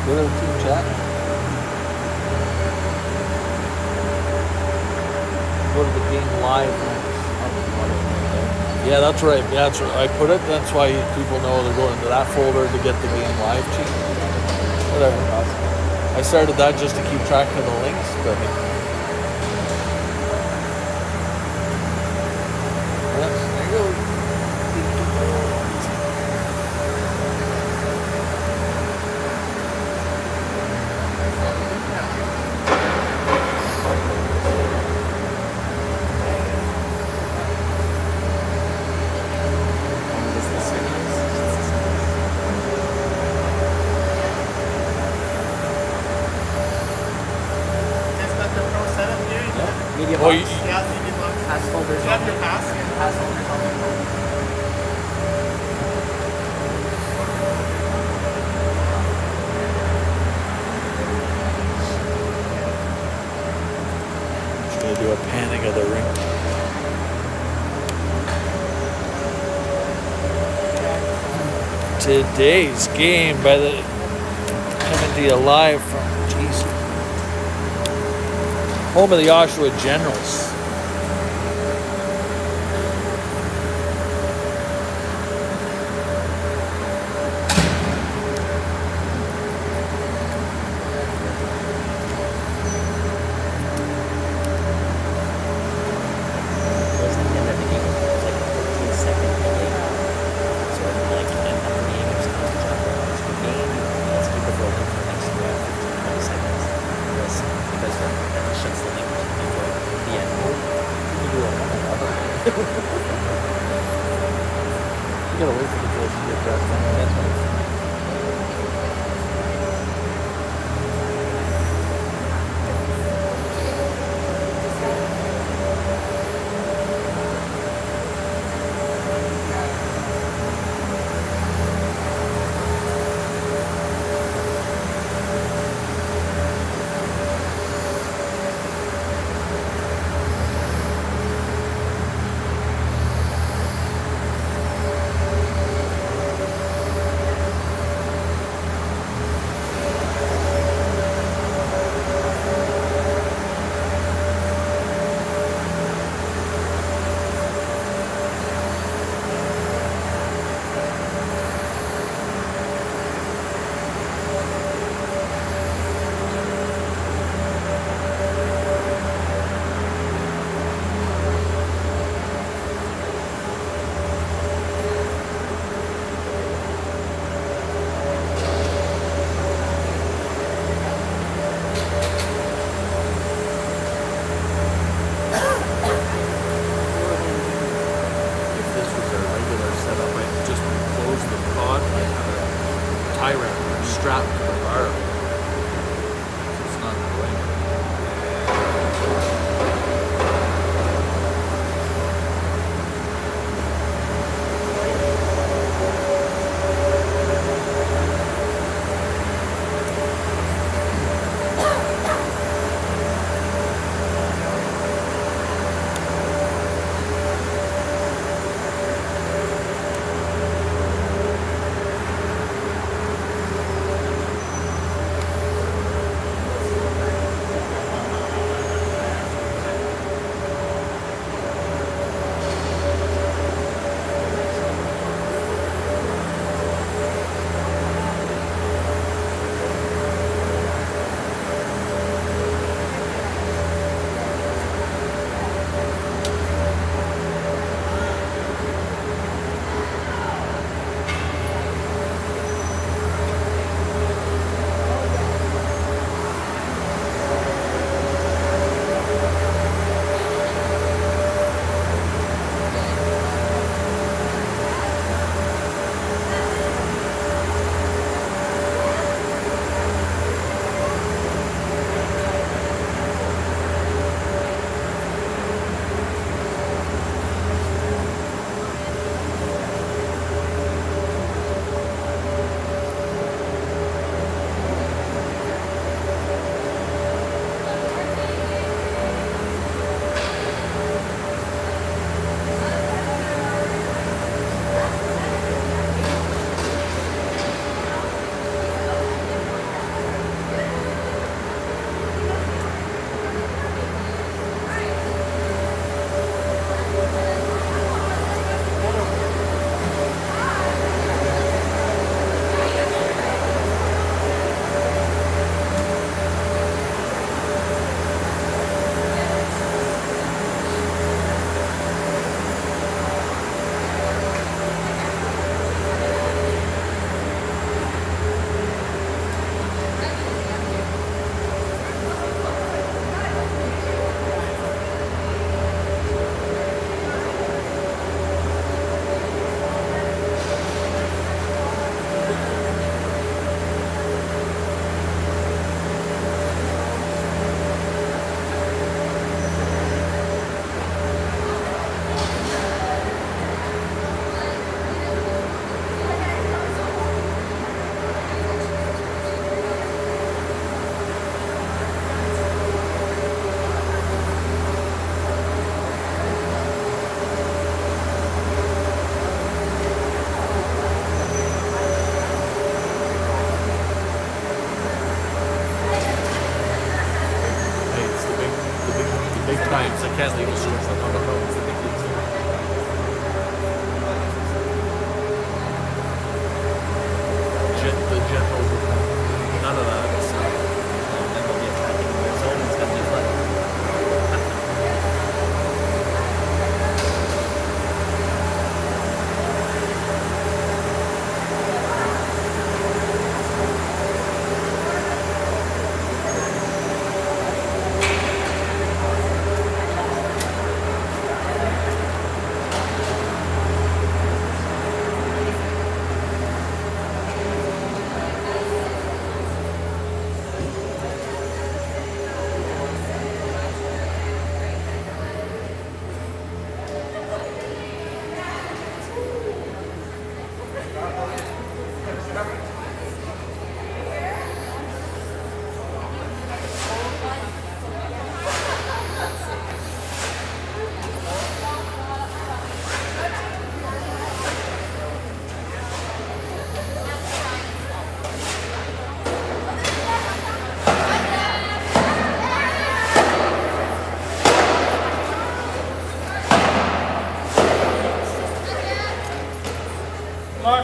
Go to the team chat. Go to the game live. Yeah, that's right. Yeah, that's right. I put it. That's why people know they're going into that folder to get the game live sheet. Whatever. I started that just to keep track of the links, but yeah, there you go. Media Well, box. you- Yeah, media box. Pass folders. You have your pass. Yeah, pass folders on your phone. Just gonna do a panning of the ring. Today's game coming to you live from home of the Oshawa Generals. There's like the end of the game. It's like a 15-second delay. So like end of the game, it's going to jump around the game. Let's keep it rolling for the next 15, 20 seconds. Because then it shuts the link before the end. You do it. You gotta wait for the goals to get dressed in. A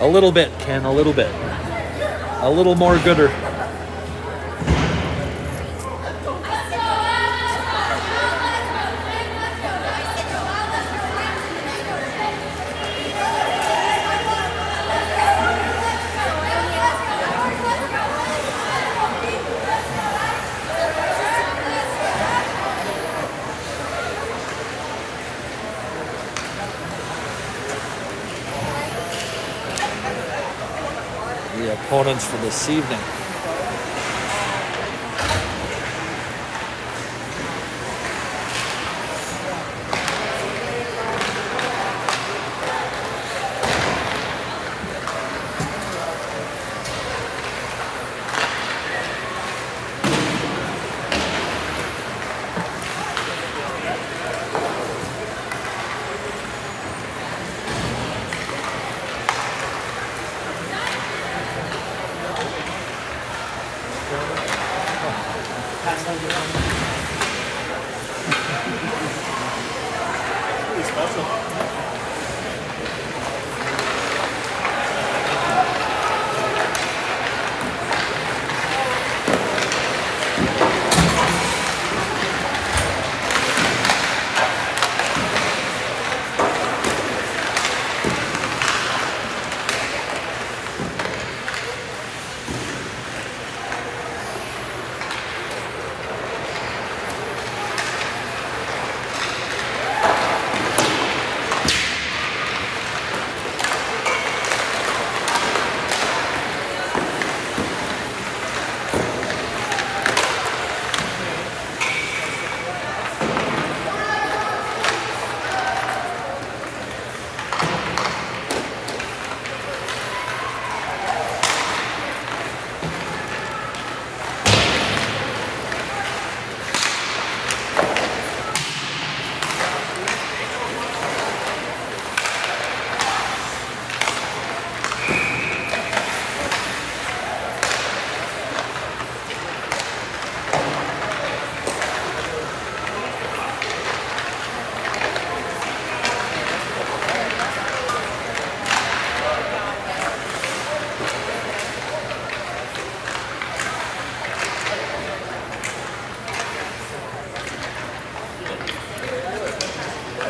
little bit, Ken, a little bit. A little more gooder. The opponents for this evening.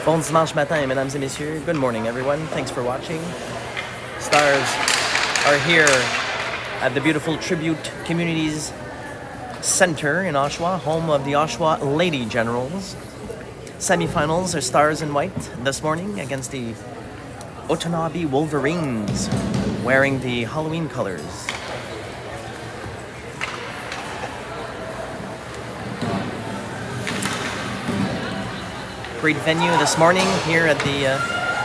Bon dimanche matin, mesdames et messieurs. Good morning, everyone. Thanks for watching. Stars are here at the beautiful Tribute Communities Center in Oshawa, home of the Oshawa Lady Generals. Semifinals are Stars in white this morning against the Otonabee Wolverines, wearing the Halloween colors. Great venue this morning here at the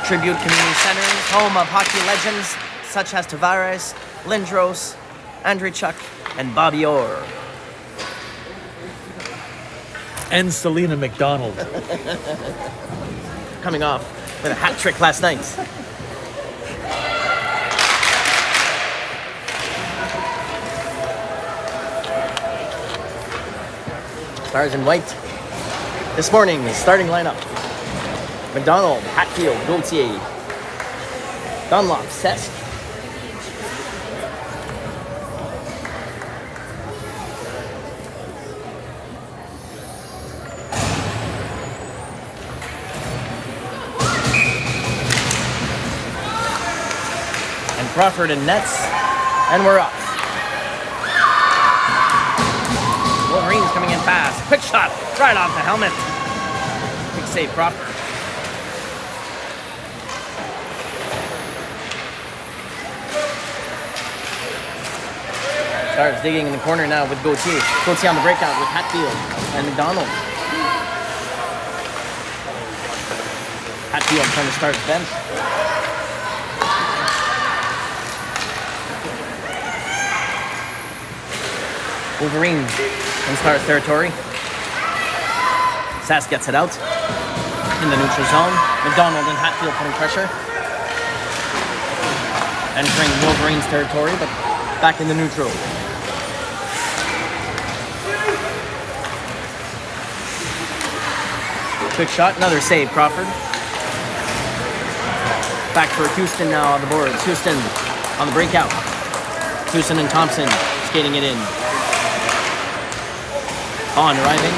Tribute Community Center, home of hockey legends such as Tavares, Lindros, Andreychuk, and Bobby Orr. And Selena McDonald. Coming off with a hat trick last night. Stars in white. This morning, starting lineup. McDonald, Hatfield, Gauthier, Dunlop, Sesk. And Crawford in nets. And we're up. Wolverines coming in fast. Quick shot right off the helmet. Big save, Crawford. Stars digging in the corner now with Gauthier. Gauthier on the breakout with Hatfield and McDonald. Hatfield trying to start the bench. Wolverine in Stars territory. Sass gets it out in the neutral zone. McDonald and Hatfield putting pressure. entering Wolverines territory, but back in the neutral. Quick shot, another save, Crawford. Back for Houston now on the boards. Houston on the breakout. Houston and Thompson skating it in. On arriving.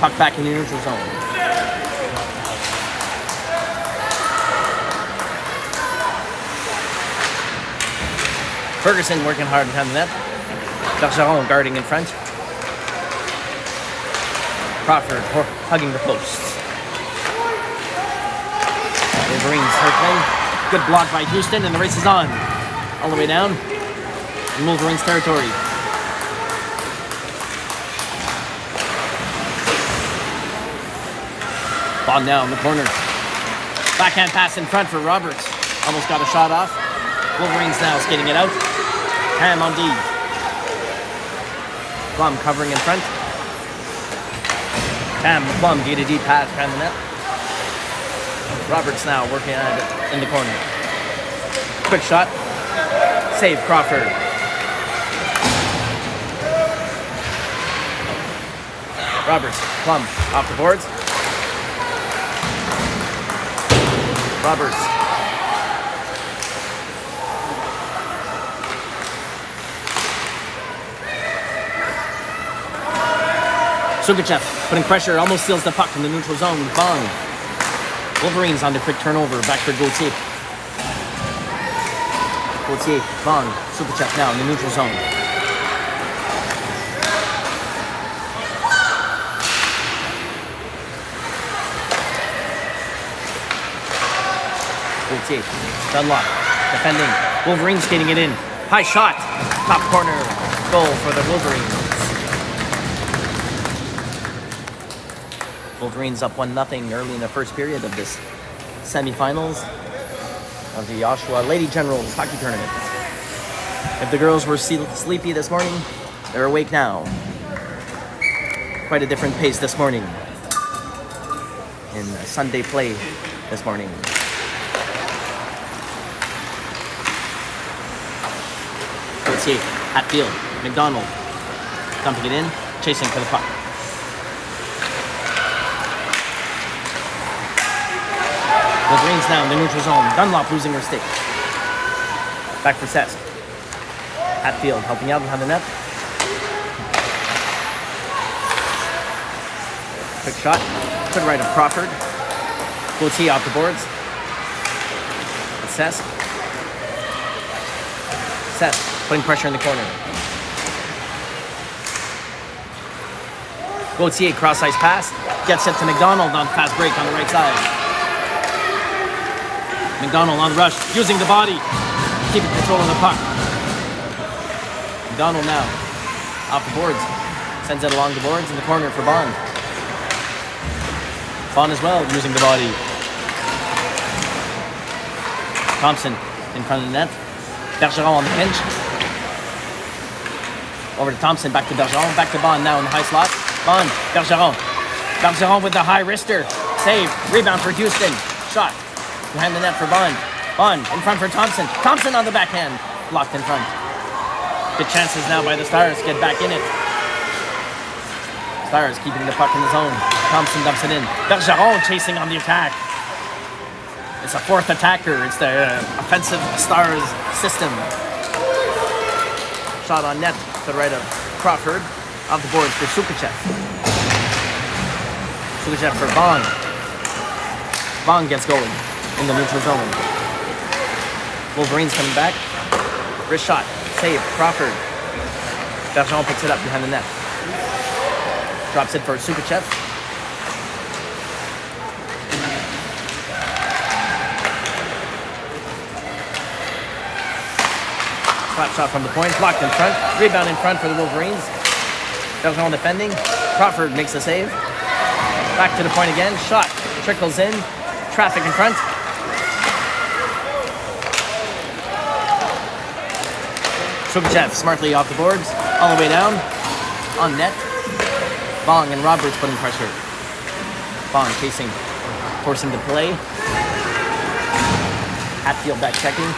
Puck back in the neutral zone. Ferguson working hard behind the net. Bergeron guarding in front. Crawford hugging the posts. Wolverines circling. Good block by Houston, and the race is on. All the way down in Wolverines territory. Bond now in the corner. Backhand pass in front for Roberts. Almost got a shot off. Wolverines now skating it out. Ham on D. Plum covering in front. Ham, Plum, D to D pass behind the net. Roberts now working at it in the corner. Quick shot. Save Crawford. Roberts, Plum, off the boards. Roberts. Sugachev putting pressure, almost steals the puck in the neutral zone. Bong. Wolverines on the quick turnover, back for Gauthier. Gauthier, Bong, Sugachev now in the neutral zone. Gauthier, Dunlop, defending. Wolverines skating it in. High shot, top corner, goal for the Wolverines. Wolverines up 1-0 early in the first period of this semifinals of the Oshawa Lady Generals hockey tournament. If the girls were sleepy this morning, they're awake now. Quite a different pace this morning in Sunday play this morning. Gauthier, Hatfield, McDonald, dumping it in, chasing for the puck. Wolverines now in the neutral zone. Dunlop losing her stick. Back for Sesk. Hatfield helping out behind the net. Quick shot. To the right of Crawford. Gauthier off the boards. It's Sesk. Sesk putting pressure in the corner. Gauthier cross-ice pass. Gets it to McDonald on fast break on the right side. McDonald on the rush, using the body, keeping control of the puck. McDonald now, off the boards, sends it along the boards in the corner for Bond. Bond as well, using the body. Thompson in front of the net. Bergeron on the pinch. Over to Thompson, back to Bergeron, back to Bond now in the high slot. Bond, Bergeron. Bergeron with the high wrister. Save, rebound for Houston. Shot. Behind the net for Bond. Bond in front for Thompson. Thompson on the backhand. Blocked in front. Good chances now by the Stars. Get back in it. Stars keeping the puck in the zone. Thompson dumps it in. Bergeron chasing on the attack. It's a fourth attacker. It's the offensive Stars system. Shot on net to the right of Crawford. Off the board for Sugachev. Sugachev for Bond. Bond gets going in the neutral zone. Wolverines coming back. Wrist shot. Save. Crawford. Bergeron picks it up behind the net. Drops it for Sugachev. Slap shot from the point. Blocked in front. Rebound in front for the Wolverines. Bergeron defending. Crawford makes the save. Back to the point again. Shot. Trickles in. Traffic in front. Sugachev smartly off the boards. All the way down. On net. Bong and Roberts putting pressure. Bong chasing. Forcing the play. Hatfield back checking.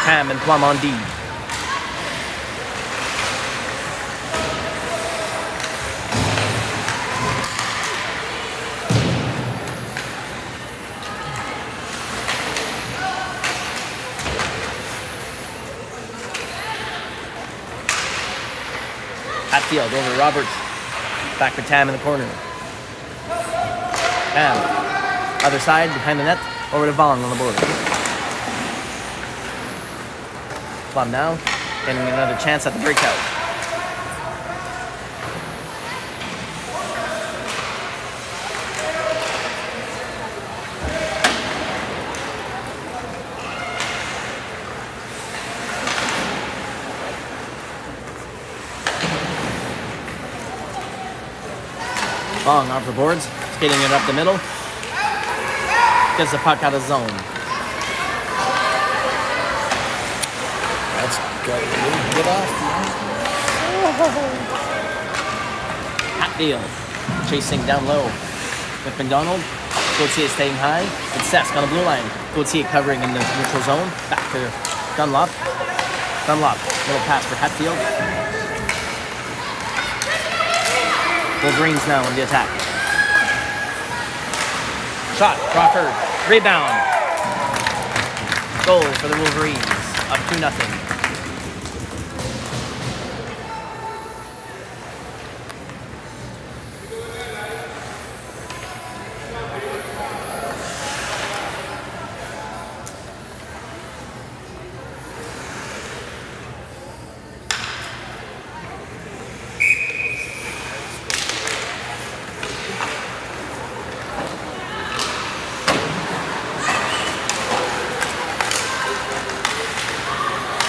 Tam and Plum on D. Hatfield over to Roberts. Back for Tam in the corner. Tam. Other side, behind the net. Over to Vaughn on the border. Plum now. Getting another chance at the breakout. Long off the boards, skating it up the middle. Gets the puck out of zone. That's got to get off. Hatfield chasing down low with McDonald. Gauthier staying high. It's Sesk on the blue line. Gauthier covering in the neutral zone. Back to Dunlop. Dunlop, little pass for Hatfield. Wolverines now on the attack. Shot, Crawford, rebound. Goal for the Wolverines, up 2-0.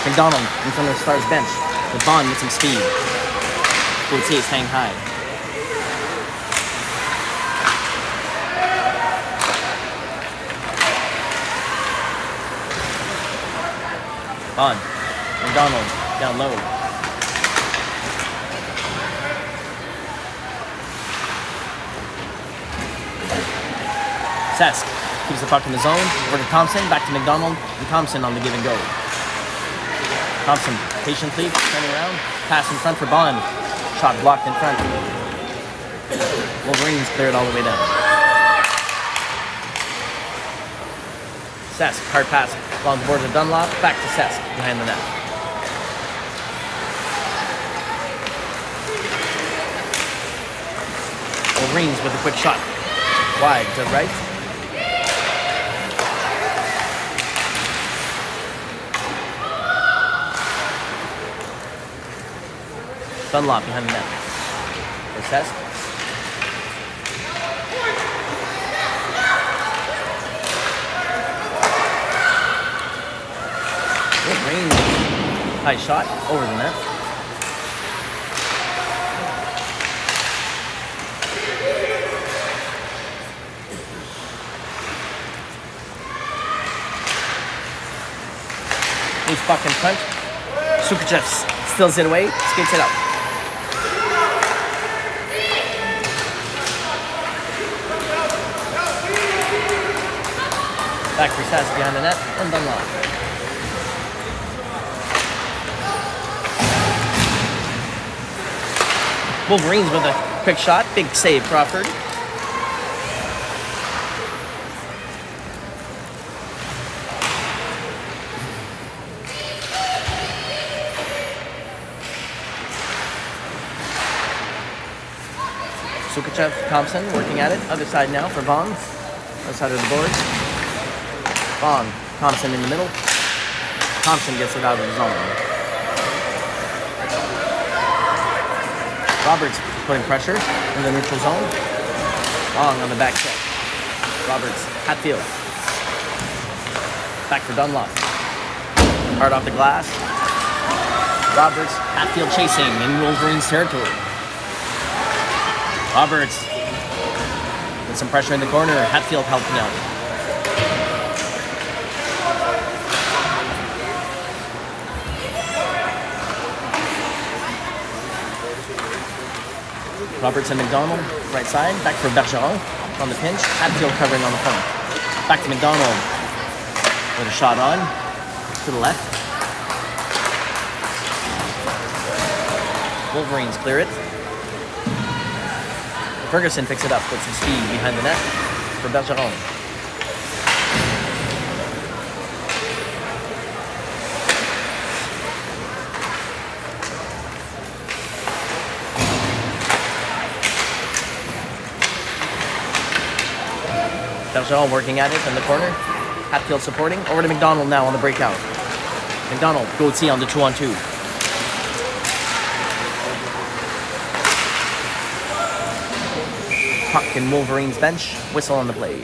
McDonald in front of the Stars bench with Bond with some speed. Gauthier staying high. Bond. McDonald down low. Sesk keeps the puck in the zone. Over to Thompson. Back to McDonald. And Thompson on the give and go. Thompson patiently turning around. Pass in front for Bond. Shot blocked in front. Wolverines clear it all the way down. Sesk, hard pass along the board of Dunlop. Back to Sesk behind the net. Wolverines with a quick shot. Wide to right. Dunlop behind the net. For Sesk. Good range. High shot over the net. Loose puck in front. Sukachev steals it away, skates it out. Back for Sesk behind the net and Dunlop. Wolverines with a quick shot. Big save, Crawford. Sukachev, Thompson working at it. Other side now for Vaughn. Other side of the board. Vaughn, Thompson in the middle. Thompson gets it out of the zone. Roberts putting pressure in the neutral zone. Long on the back check. Roberts, Hatfield. Back for Dunlop. Hard off the glass. Roberts, Hatfield chasing in Wolverines territory. Roberts with some pressure in the corner. Hatfield helping out. Roberts and McDonald, right side. Back for Bergeron on the pinch. Hatfield covering on the point. Back to McDonald with a shot on to the left. Wolverines clear it. Ferguson picks it up with some speed behind the net for Bergeron. Bergeron working at it in the corner. Hatfield supporting. Over to McDonald now on the breakout. McDonald, Gauthier on the 2-on-2. Puck in Wolverines bench. Whistle on the play.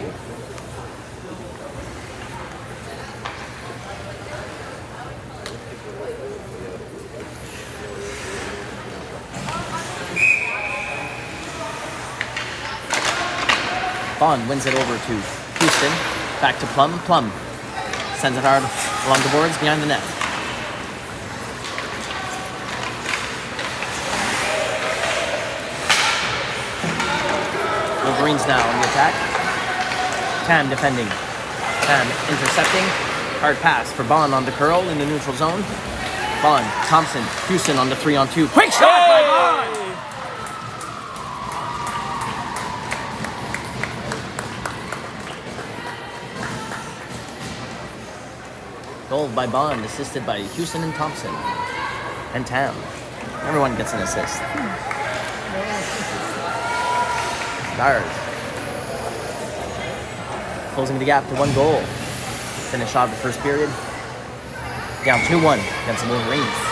Bond wins it over to Houston. Back to Plum. Plum sends it hard along the boards behind the net. Wolverines now on the attack. Tam defending. Tam intercepting. Hard pass for Bond on the curl in the neutral zone. Bond, Thompson, Houston on the 3-on-2. Quick shot by Bond! Goal by Bond, assisted by Houston and Thompson. And Tam. Everyone gets an assist. Stars. Closing the gap to 1 goal. Finish off the first period. Down 2-1 against the Wolverines.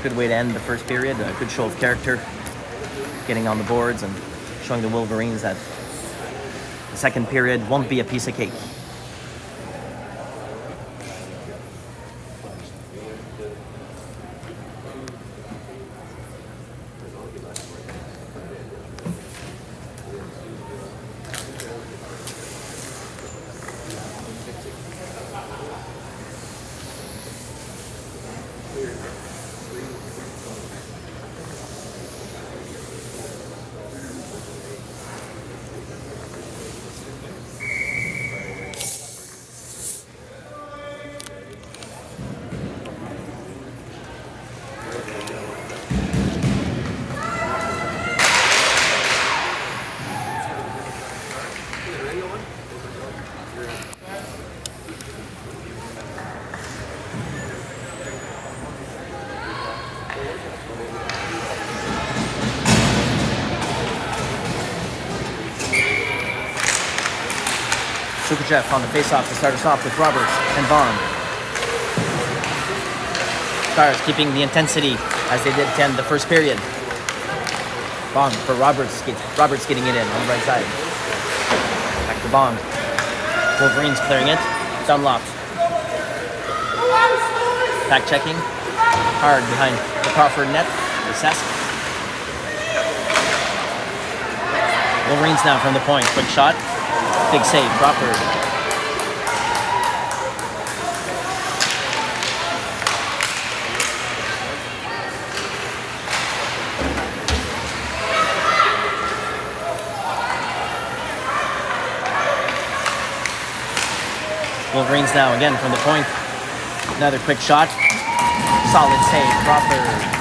Good way to end the first period. A good show of character, getting on the boards and showing the Wolverines that the second period won't be a piece of cake. Sukachev on the face-off to start us off with Roberts and Bond. Stars keeping the intensity as they did to end the first period. Bond for Roberts. Roberts getting it in on the right side. Back to Bond. Wolverines clearing it. Dunlop. Back checking. Hard behind the Crawford net. The Sask. Wolverines now from the point. Quick shot. Big save, Crawford. Wolverines now again from the point. Another quick shot. Solid save, Crawford.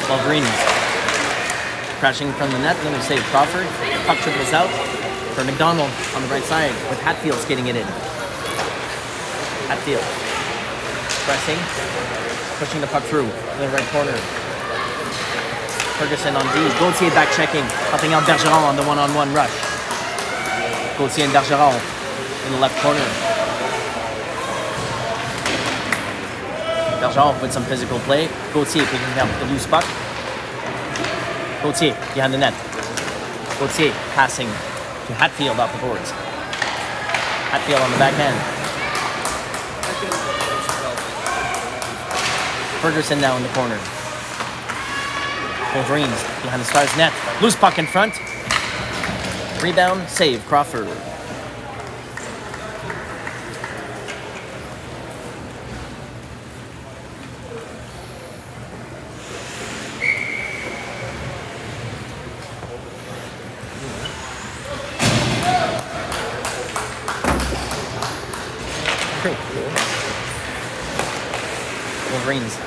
Wolverines crashing from the net. Another save, Crawford. Puck triples out for McDonald on the right side with Hatfield skating it in. Hatfield pressing, pushing the puck through in the right corner. Ferguson on D. Gauthier back checking, helping out Bergeron on the one-on-one rush. Gauthier and Bergeron in the left corner. Bergeron with some physical play. Gauthier picking up the loose puck. Gauthier behind the net. Gauthier passing to Hatfield off the boards. Hatfield on the backhand. Ferguson now in the corner. Wolverines behind the Stars net. Loose puck in front. Rebound, save, Crawford. Wolverines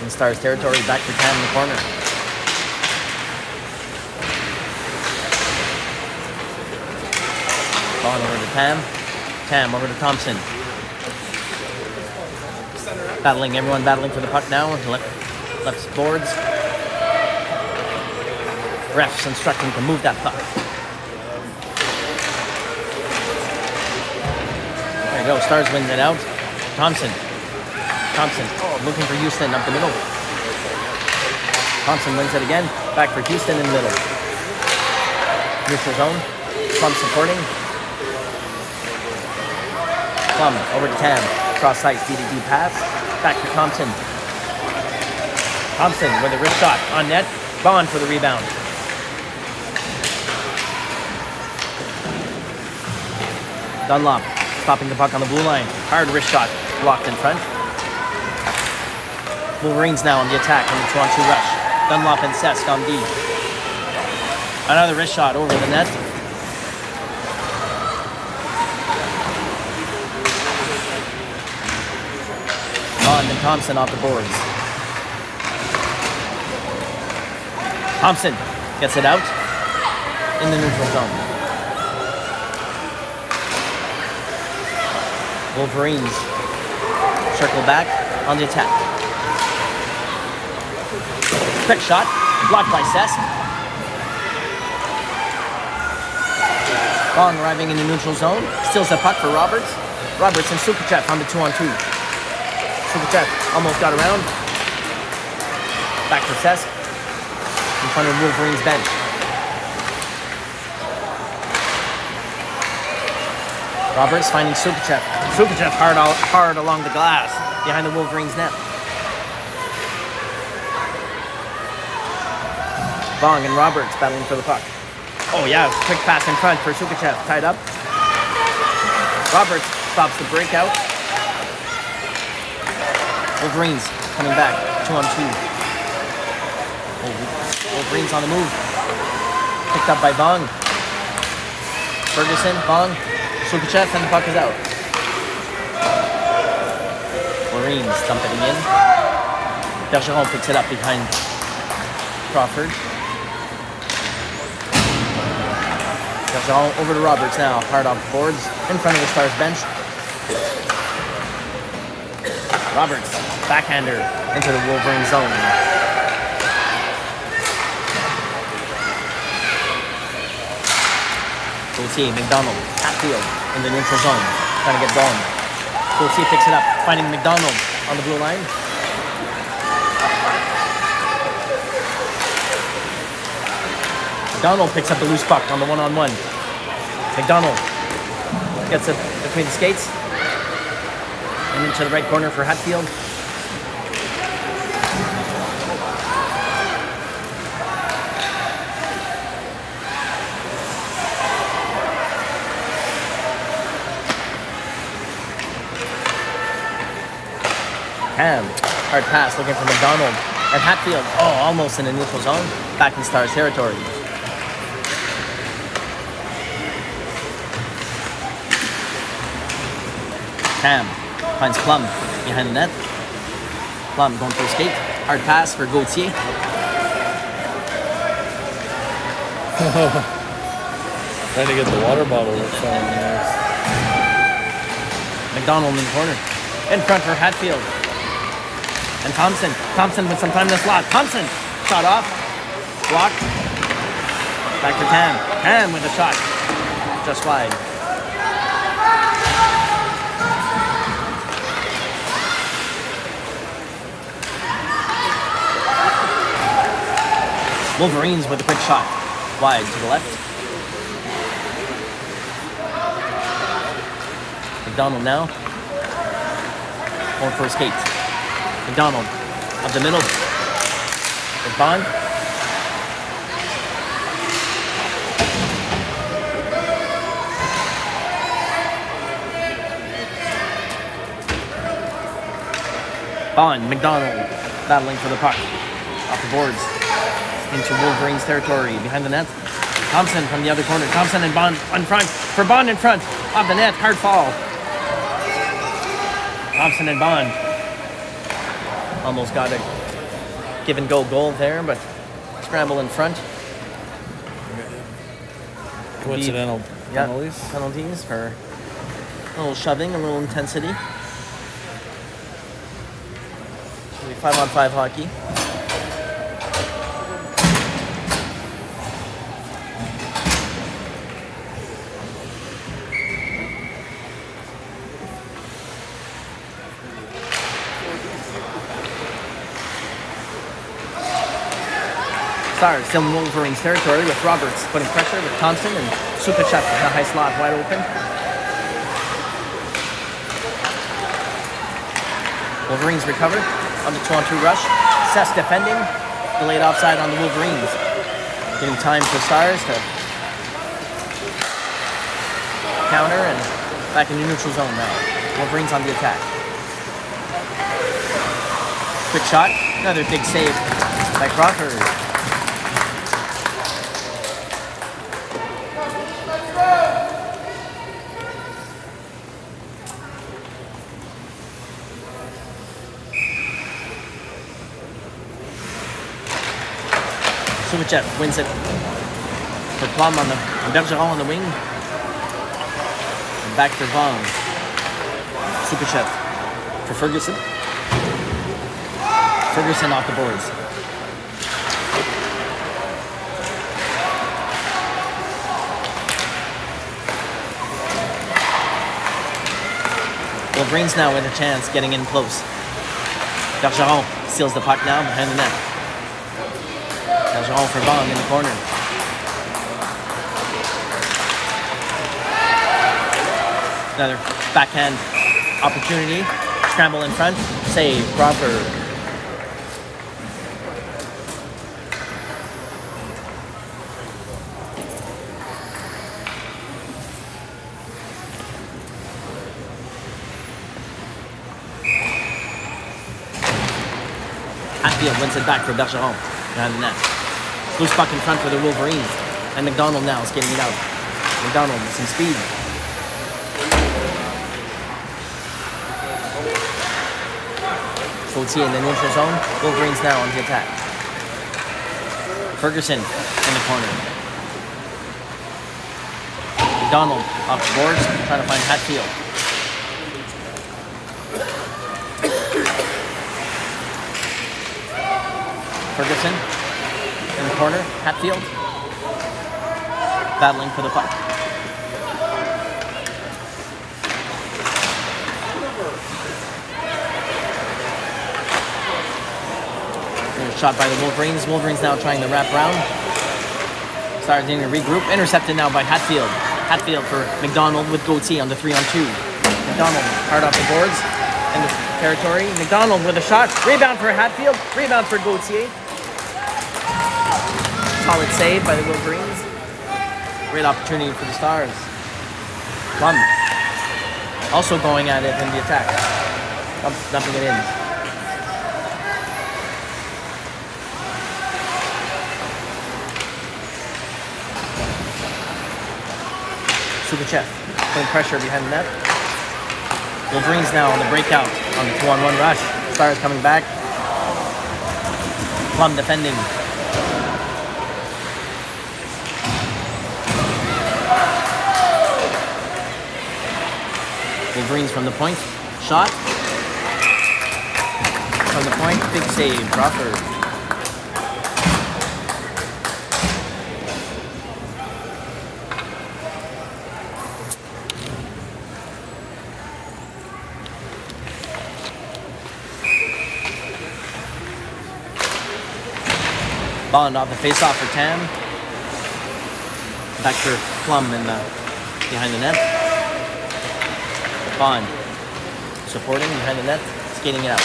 in Stars territory, back for Tam in the corner. Ball over to Tam. Tam over to Thompson. Battling, everyone battling for the puck now. Left boards. Refs instructing to move that puck. There you go, Stars wins it out. Thompson looking for Houston up the middle. Thompson wins it again. Back for Houston in the middle. Neutral zone. Plum supporting. Plum over to Tam. Cross ice, DDD pass. Back for Thompson. Thompson with a wrist shot on net. Bond for the rebound. Dunlop stopping the puck on the blue line. Hard wrist shot blocked in front. Wolverines now on the attack on the 2-on-2 rush. Dunlop and Sesk on D. Another wrist shot over the net. Bond and Thompson off the boards. Thompson gets it out in the neutral zone. Wolverines circle back on the attack. Quick shot, blocked by Sesk. Bong arriving in the neutral zone. Steals the puck for Roberts. Roberts and Sukachev on the 2-on-2. Sukachev almost got around. Back for Sesk. In front of Wolverines bench. Roberts finding Sukachev. Sukachev hard along the glass behind the Wolverines net. Bong and Roberts battling for the puck. Oh yeah, quick pass in front for Sukachev, tied up. Roberts stops the breakout. Wolverines coming back, 2-on-2. Wolverines on the move. Picked up by Bong. Ferguson, Bong, Sukachev, and the puck is out. Wolverines dumping it in. Bergeron picks it up behind Crawford. Bergeron over to Roberts now, hard off the boards, in front of the Stars bench. Roberts, backhander into the Wolverine zone. Gauthier, McDonald, Hatfield in the neutral zone, trying to get going. Gauthier picks it up, finding McDonald on the blue line. McDonald picks up the loose puck on the 1-on-1. McDonald gets it between the skates and into the right corner for Hatfield. Ham, hard pass looking for McDonald. And Hatfield, almost in the neutral zone, back in Stars territory. Cam finds Plum behind the net. Plum going for a skate. Hard pass for Gauthier. Trying to get the water bottle that's on there. McDonald in the corner. In front for Hatfield. And Thompson. Thompson with some time in the slot. Thompson shot off. Blocked. Back to Tam. Tam with a shot. Just wide. Wolverines with a quick shot. Wide to the left. McDonald now. Going for his skate. McDonald up the middle. With Bond. Bond, McDonald battling for the puck. Off the boards. Into Wolverines territory. Behind the net. Thompson from the other corner. Thompson and Bond in front. For Bond in front. Off the net. Hard fall. Thompson and Bond. Almost got a give and go goal there, but scramble in front. Coincidental penalties. Penalties for a little shoving, a little intensity. 5-on-5 hockey. Stars still in Wolverines territory with Roberts putting pressure with Thompson and Sukachev in the high slot wide open. Wolverines recovered on the 2-on-2 rush. Sess defending, delayed offside on the Wolverines. Giving time for Stars to counter and back in the neutral zone now. Wolverines on the attack. Quick shot, another big save by Crawford. Sukachev wins it for Plum on the Bergeron on the wing. And back for Vaughn. Sukachev for Ferguson. Ferguson off the boards. Wolverines now with a chance getting in close. Bergeron steals the puck now behind the net. Bergeron for Vaughn in the corner. Another backhand opportunity. Scramble in front. Save. Crawford. Hatfield wins it back for Bergeron behind the net. Loose puck in front for the Wolverines. And McDonald now is getting it out. McDonald with some speed. Gauthier in the neutral zone. Wolverines now on the attack. Ferguson in the corner. McDonald off the boards, trying to find Hatfield. Ferguson in the corner. Hatfield battling for the puck. Shot by the Wolverines. Wolverines now trying to wrap around. Stars needing to regroup. Intercepted now by Hatfield. Hatfield for McDonald with Gauthier on the 3-on-2. McDonald hard off the boards in the territory. McDonald with a shot. Rebound for Hatfield. Rebound for Gauthier. Solid save by the Wolverines. Great opportunity for the Stars. Plum also going at it in the attack. Dumping it in. Sukachev putting pressure behind the net. Wolverines now on the breakout on the 2-on-1 rush. Stars coming back. Plum defending. Wolverines from the point. Shot. From the point. Big save. Crawford. Bond off the face-off for Tam. Vector Plum behind the net. Bond supporting behind the net, skating it out.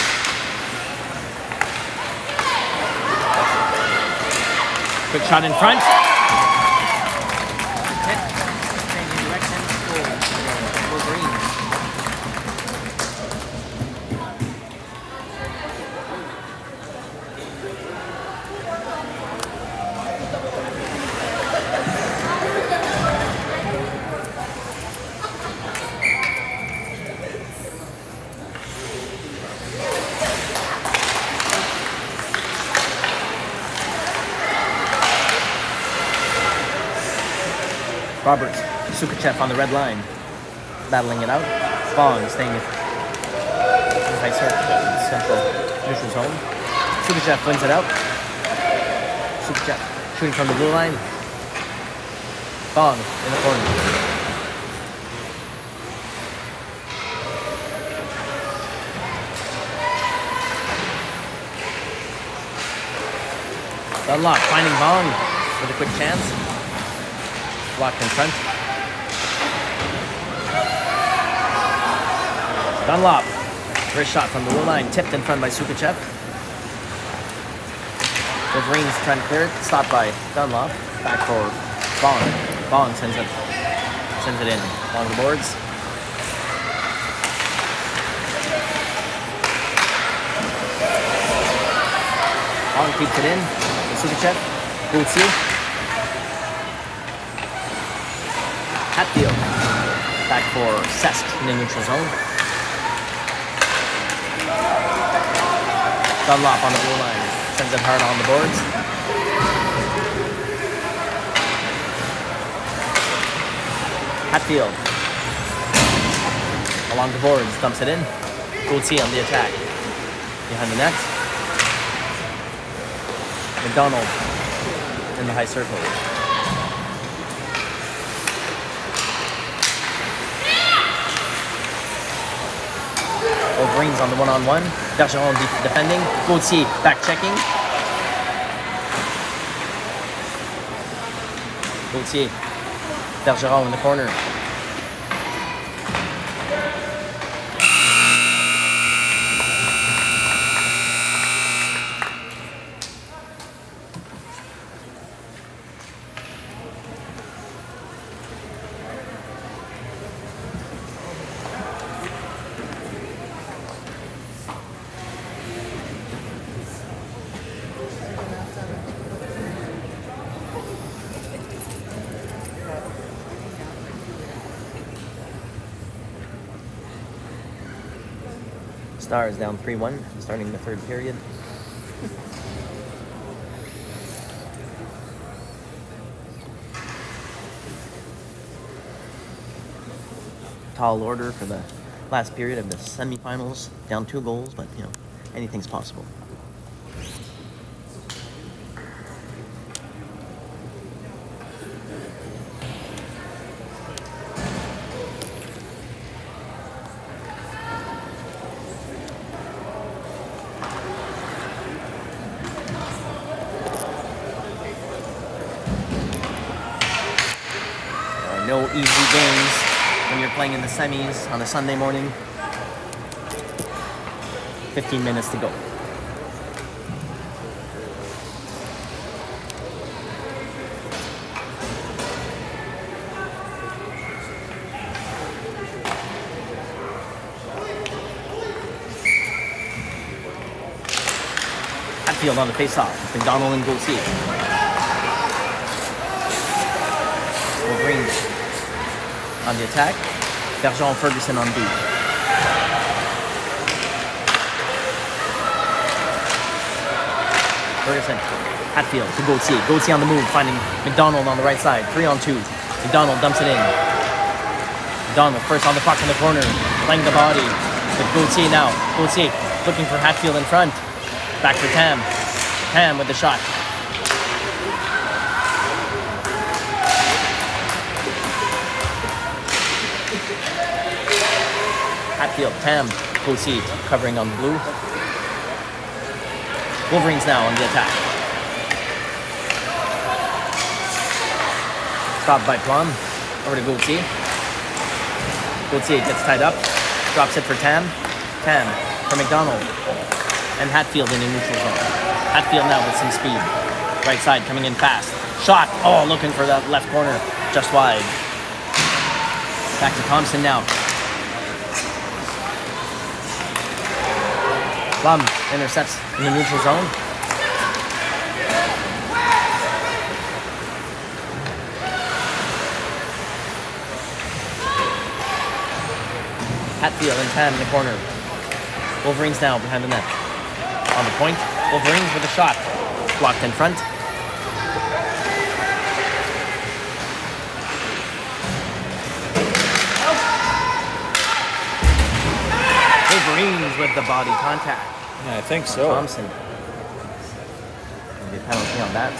Quick shot in front. Hit. Changing direction. Goal. Wolverines. Roberts, Sukachev on the red line, battling it out. Bond staying in high central neutral zone. Sukachev wins it out. Sukachev shooting from the blue line. Bond in the corner. Dunlop finding Bond with a quick chance. Blocked in front. Dunlop. First shot from the blue line. Tipped in front by Sukachev. Wolverines trying to clear it. Stopped by Dunlop. Back for Bond. Bond sends it in along the boards. Bond keeps it in. Sukachev. Bootsy. Hatfield, back for Sesk in the neutral zone. Dunlop on the blue line, sends it hard on the boards. Hatfield, along the boards, dumps it in. Bootsy on the attack, behind the net. McDonald in the high circle. Wolverines on the one-on-one. Bergeron defending. Gauthier back checking. Gauthier. Bergeron in the corner. Stars down 3-1, starting the third period. Tall order for the last period of the semifinals. Down 2 goals, but anything's possible. No easy games when you're playing in the semis on a Sunday morning. 15 minutes to go. Hatfield on the face-off. McDonald and Gauthier. Wolverines on the attack. Bergeron Ferguson on B. Ferguson. Hatfield to Gauthier. Gauthier on the move, finding McDonald on the right side. 3-on-2. McDonald dumps it in. McDonald first on the puck in the corner. Playing the body with Gauthier now. Gauthier looking for Hatfield in front. Back for Tam. Tam with the shot. Hatfield, Tam, Gauthier covering on blue. Wolverines now on the attack. Stopped by Plum. Over to Gaultier. Gaultier gets tied up. Drops it for Tam. Tam for McDonald. And Hatfield in the neutral zone. Hatfield now with some speed. Right side coming in fast. Shot. Oh, looking for that left corner. Just wide. Back to Thompson now. Plum intercepts in the neutral zone. Hatfield and Tam in the corner. Wolverines now behind the net. On the point, Wolverines with a shot. Blocked in front. Wolverines with the body contact. Yeah, I think so. Thompson. Maybe a penalty on that.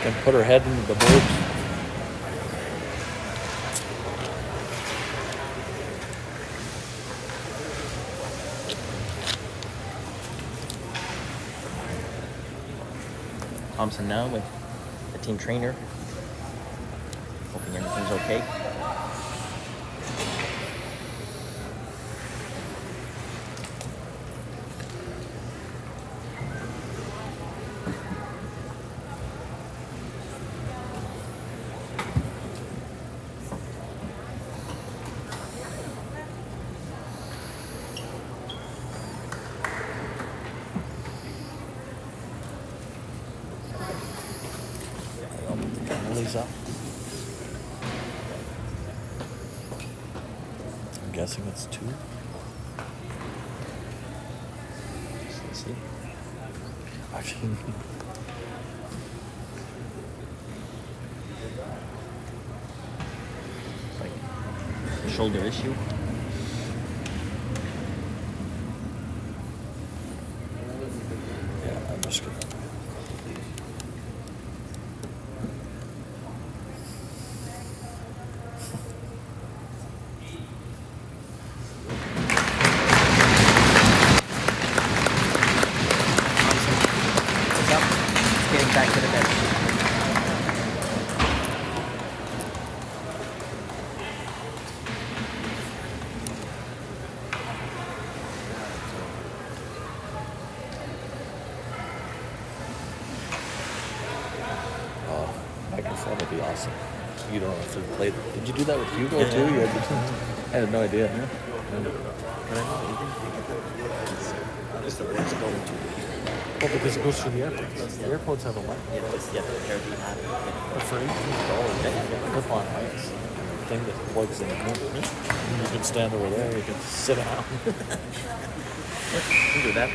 Can put her head into the boobs. Thompson now with the team trainer. Hoping everything's okay. Up. I'm guessing it's 2. Let's see. Actually, Like a shoulder issue. yeah, I'm just gonna. Back to the bench. Microphone would be awesome. You don't have to play. Did you do that with Hugo Yeah. too? You had, I had no idea. Just the words going to. Well, because it goes through the airports. The airports have a mic. You know, it's the therapy hat. But for $18, clip on mics. Thing that plugs in. You can stand over there. You can sit down. You can do that.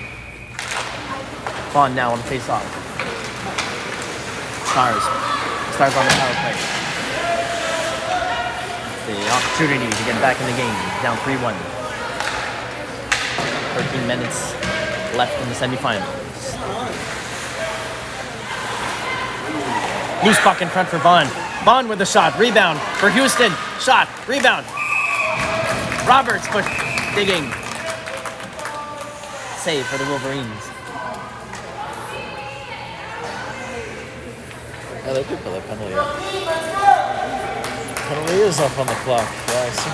Vaughn now on the face-off. Stars on the power play. The opportunity to get back in the game. Down 3-1. 13 minutes left in the semifinals. Loose puck in front for Bond. Bond with the shot. Rebound for Houston. Shot. Rebound. Roberts push. Digging. Save for the Wolverines. Yeah, they did put that penalty up. Penalty is up on the clock. Yeah, I see.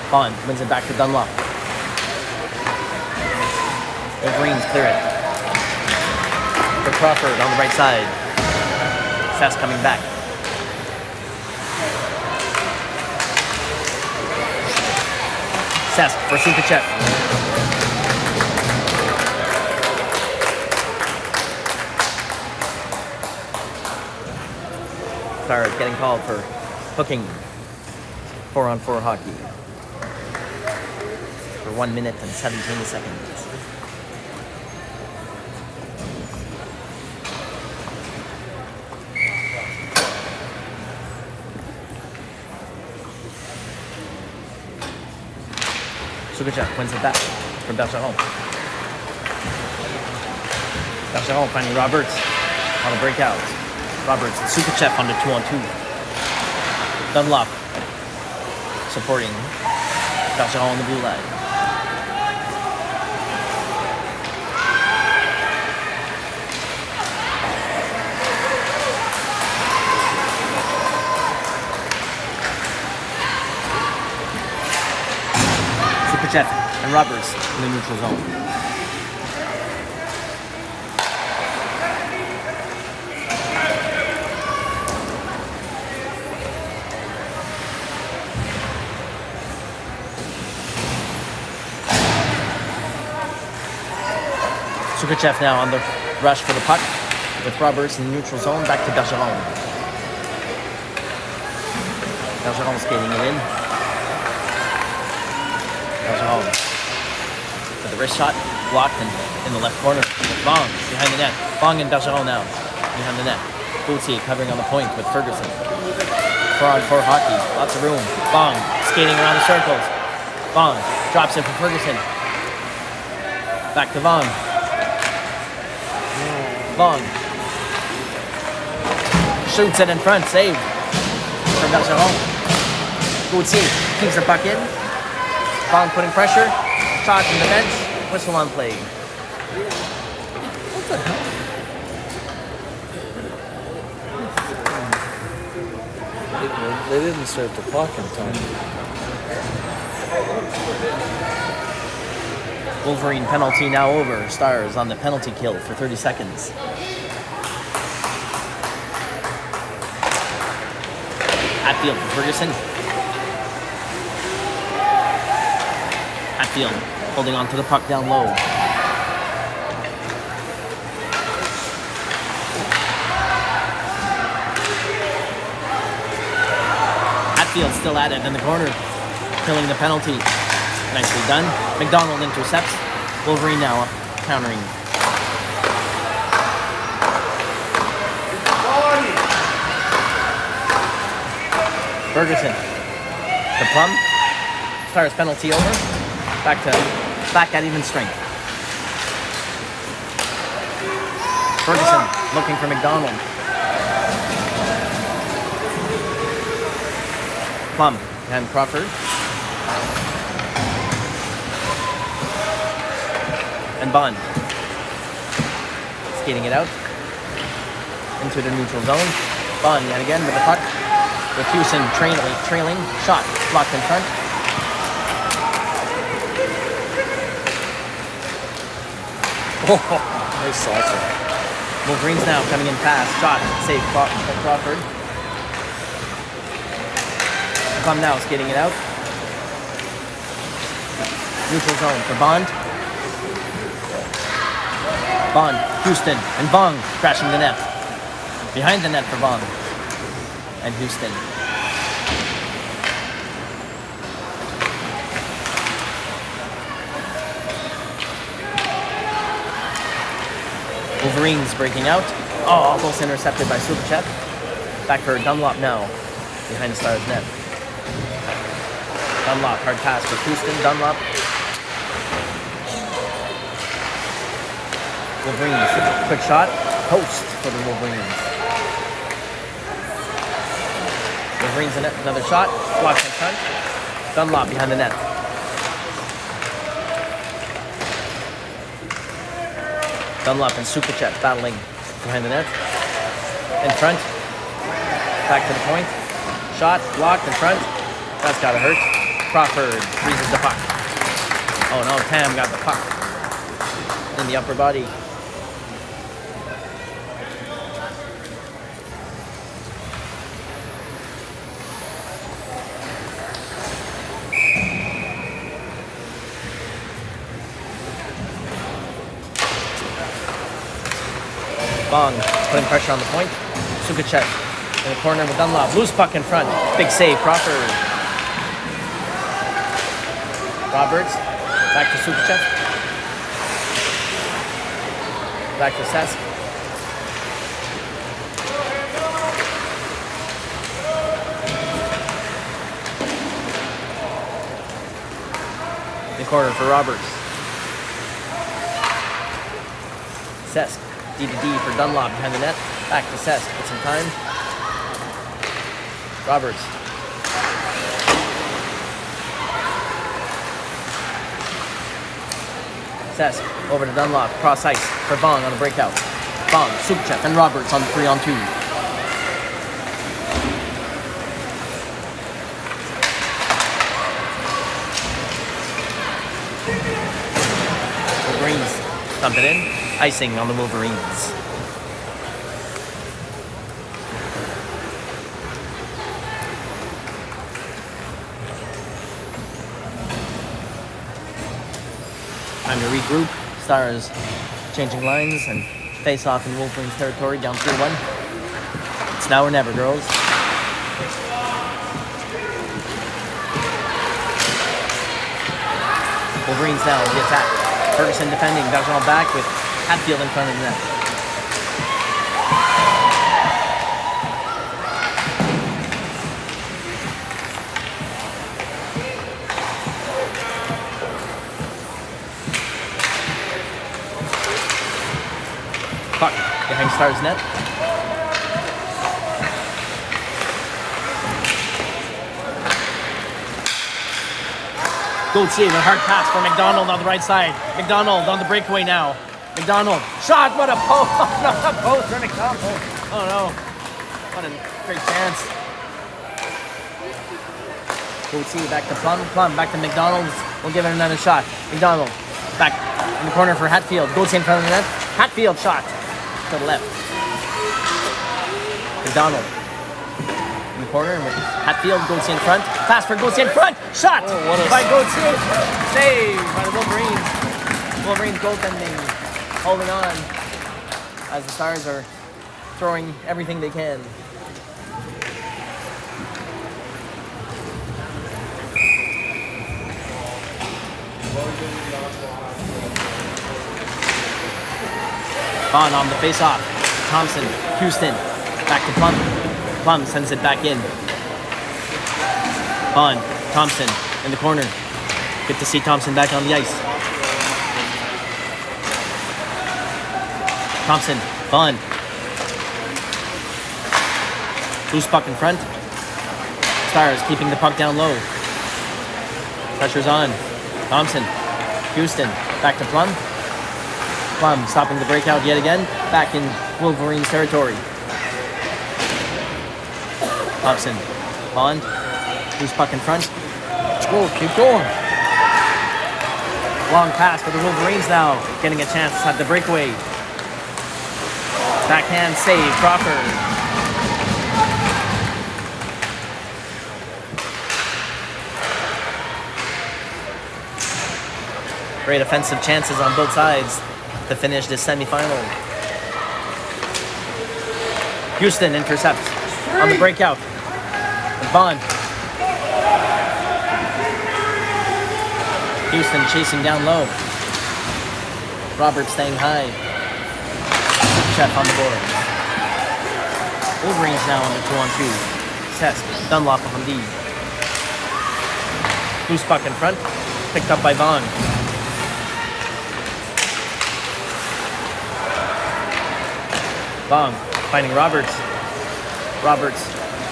Bond wins it back to Dunlop. Wolverines clear it. For Crawford on the right side. Sass coming back. Sass for Sukachev. Stars getting called for hooking. 4-on-4 hockey. For 1 minute and 17 seconds. Sukachev wins it back from Bergeron. Bergeron finding Roberts on the breakout. Roberts and Sukachev on the 2-on-2. Dunlop supporting Oshawa on the blue line. Superchev and Roberts in the neutral zone. Superchev now on the rush for the puck with Roberts in the neutral zone. Back to Bergeron. Bergeron skating it in. Bergeron for the wrist shot, blocked in the left corner. Bong behind the net. Bong and Bergeron now behind the net. Bootsy covering on the point with Ferguson. 4-on-4 hockey, lots of room. Bong skating around the circles. Bong drops it for Ferguson. Back to Vaughn. Vaughn shoots it in front, save from Bergeron. Bootsy keeps the puck in. Vaughn putting pressure. Shot from the bench. Whistle on play. What the hell? They didn't start the clock in time. Wolverine penalty now over. Stars on the penalty kill for 30 seconds. Hatfield for Ferguson. Hatfield holding on to the puck down low. Hatfield still at it in the corner, killing the penalty. Nicely done. McDonald intercepts. Wolverine now countering. Ferguson. The Plum. Stars penalty over. Back at even strength. Ferguson looking for McDonald. Plum behind Crawford. And Bond skating it out into the neutral zone. Bond yet again with the puck. With Houston trailing. Shot blocked in front. Oh, nice saucer. Wolverines now coming in fast. Shot saved by Crawford. Plum now skating it out. Neutral zone for Bond. Bond, Houston, and Vaughn crashing the net. Behind the net for Vaughn and Houston. Wolverines breaking out. Oh, almost intercepted by Superchev. Back for Dunlop now, behind the Stars net. Dunlop, hard pass for Houston. Dunlop. Wolverines, quick shot. Post for the Wolverines. Wolverines in it, another shot. Blocked in front. Dunlop behind the net. Dunlop and Superchev battling behind the net. In front. Back to the point. Shot, blocked in front. That's gotta hurt. Crawford freezes the puck. Oh no, Tam got the puck in the upper body. Bong putting pressure on the point. Sukachev in the corner with Dunlop. Loose puck in front. Big save, Crawford. Roberts. Back to Sukachev. Back to Sesk. In the corner for Roberts. Sesk. D to D for Dunlop behind the net. Back to Sesk with some time. Roberts. Cesc over to Dunlop, cross ice for Vaughn on a breakout. Vaughn, Superchef, and Roberts on the 3-on-2. Wolverines dump it in, icing on the Wolverines. Time to regroup. Stars changing lines and face off in Wolverines territory, down 3-1. It's now or never, girls. Wolverines now the attack. Ferguson defending, Bergeron back with Hatfield in front of the net. Puck behind Stars net. Gauthier with a hard pass for McDonald on the right side. McDonald on the breakaway now. McDonald shot. What a post! Not a post for McDonald. Oh no! What a great chance. Gauthier back to Plum. Plum back to McDonald. We'll give it another shot. McDonald back in the corner for Hatfield. Gauthier in front of the net. Hatfield shot to the left. McDonald in the corner with Hatfield. Gauthier in front. Pass for Gauthier in front. Shot by Gauthier. Save by the Wolverines. Wolverines goaltending, holding on as the Stars are throwing everything they can. Vaughn on the face-off. Thompson, Houston, back to Plum. Plum sends it back in. Vaughn, Thompson in the corner. Good to see Thompson back on the ice. Thompson, Vaughn. Loose puck in front. Stars keeping the puck down low. Pressure's on. Thompson, Houston, back to Plum. Plum stopping the breakout yet again. Back in Wolverines territory. Thompson, Vaughn. Loose puck in front. Let's go. Keep going. Long pass for the Wolverines now. Getting a chance at the breakaway. Backhand save, Crawford. Great offensive chances on both sides to finish this semifinal. Houston intercepts on the breakout. Vaughn. Houston chasing down low. Roberts staying high. Chef on the board. Wolverines now on the 2-on-2. Cesc, Dunlop on D. Loose puck in front. Picked up by Vaughn. Vaughn finding Roberts. Roberts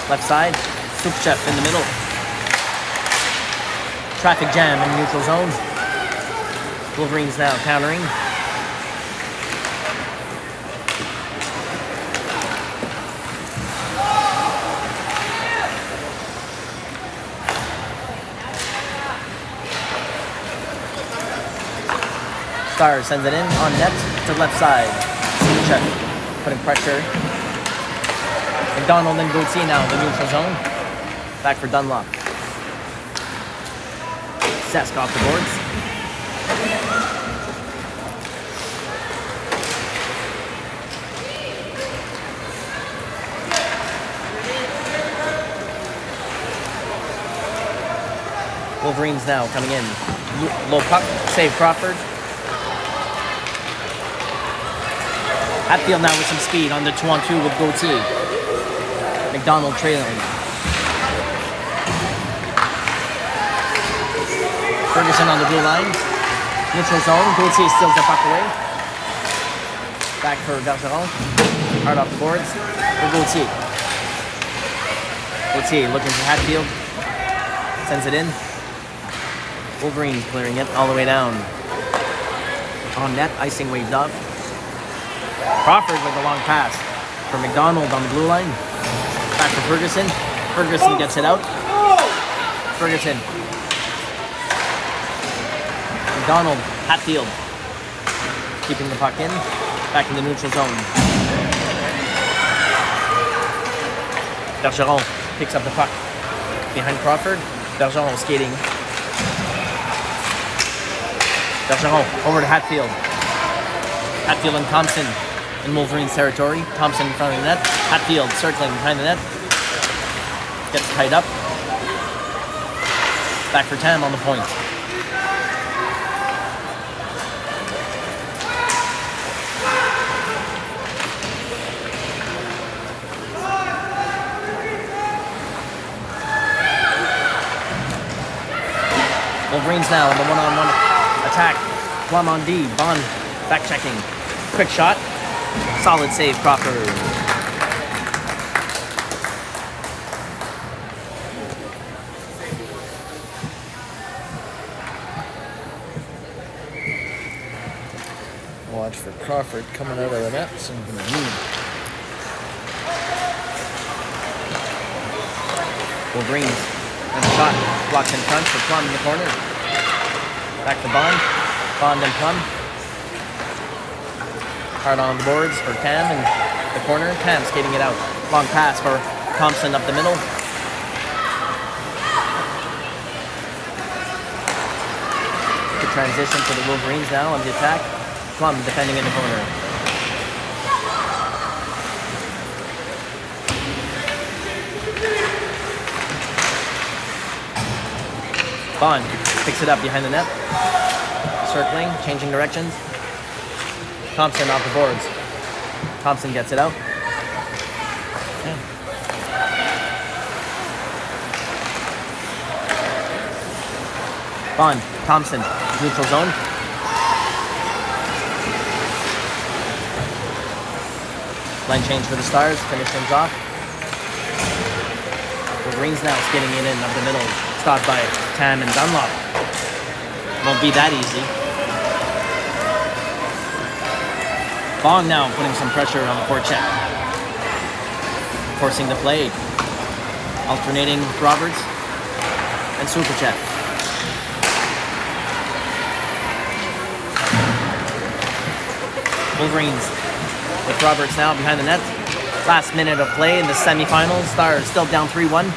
left side. Superchef in the middle. Traffic jam in the neutral zone. Wolverines now countering. Stars sends it in on net to the left side. Superchef putting pressure. McDonald and Gauthier now in the neutral zone. Back for Dunlop. Cesc off the boards. Wolverines now coming in. Low puck, save Crawford. Hatfield now with some speed on the 2-on-2 with Gauthier. McDonald trailing. Ferguson on the blue line. Neutral zone. Gauthier steals the puck away. Back for Bergeron. Hard off the boards for Gauthier. Gauthier looking for Hatfield. Sends it in. Wolverine clearing it all the way down. On net, icing waved up. Crawford with a long pass for McDonald on the blue line. Back to Ferguson. Ferguson gets it out. Ferguson. McDonald, Hatfield. Keeping the puck in. Back in the neutral zone. Bergeron picks up the puck. Behind Crawford. Bergeron skating. Bergeron over to Hatfield. Hatfield and Thompson in Wolverines territory. Thompson in front of the net. Hatfield circling behind the net. Gets tied up. Back for Tam on the point. Wolverines now in the one-on-one attack. Plum on D. Bond back checking. Quick shot. Solid save, Crawford. Watch for Crawford coming out of the net. Wolverines. And a shot blocked in front for Plum in the corner. Back to Bond. Bond and Plum. Hard on the boards for Tam in the corner. Tam skating it out. Long pass for Thompson up the middle. Good transition for the Wolverines now on the attack. Plum defending in the corner. Bond picks it up behind the net. Circling, changing directions. Thompson off the boards. Thompson gets it out. Okay. Bond, Thompson, neutral zone. Line change for the Stars, finish things off. Wolverines now skating it in up the middle. Stopped by Tam and Dunlop. Won't be that easy. Bong now putting some pressure on the forecheck. Forcing the play. Alternating with Roberts and Supercheck. Wolverines with Roberts now behind the net. Last minute of play in the semifinals. Stars still down 3-1.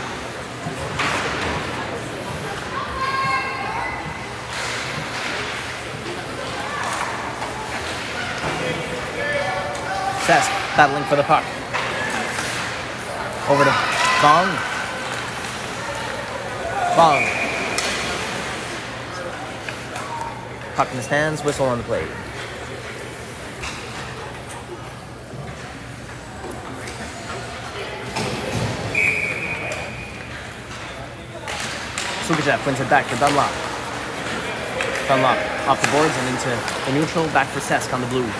Cesc battling for the puck. Over to Bong. Bong. Puck in the stands, whistle on the play. Sukajev wins it back to Dunlop. Dunlop off the boards and into the neutral, back for Cesc on the blue.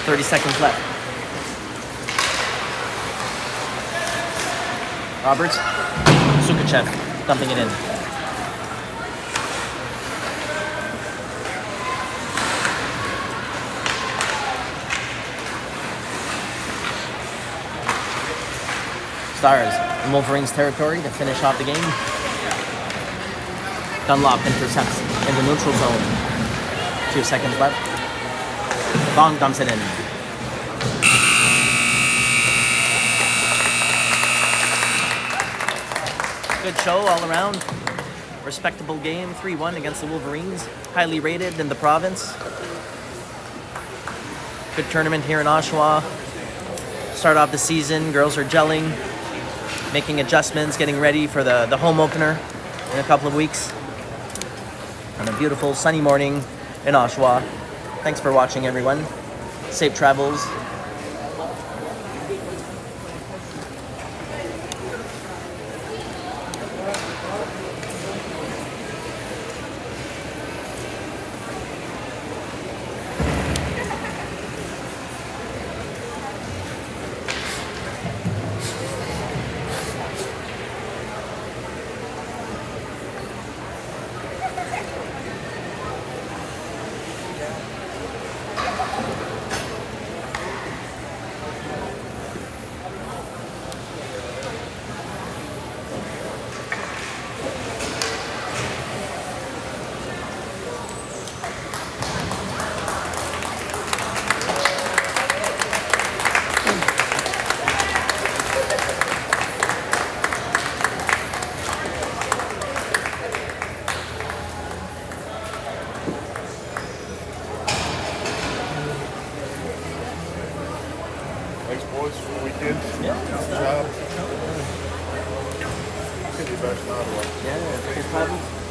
30 seconds left. Roberts. Sukachev dumping it in. Stars in Wolverines territory to finish off the game. Dunlop intercepts in the neutral zone. 2 seconds left. Bong dumps it in. Good show all around. Respectable game, 3-1 against the Wolverines. Highly rated in the province. Good tournament here in Oshawa. Start off the season, girls are gelling, making adjustments, getting ready for the home opener in a couple of weeks. On a beautiful sunny morning in Oshawa. Thanks for watching, everyone. Safe travels. kid. Yeah. Good job. Good, you back in Ottawa. Yeah, no problem.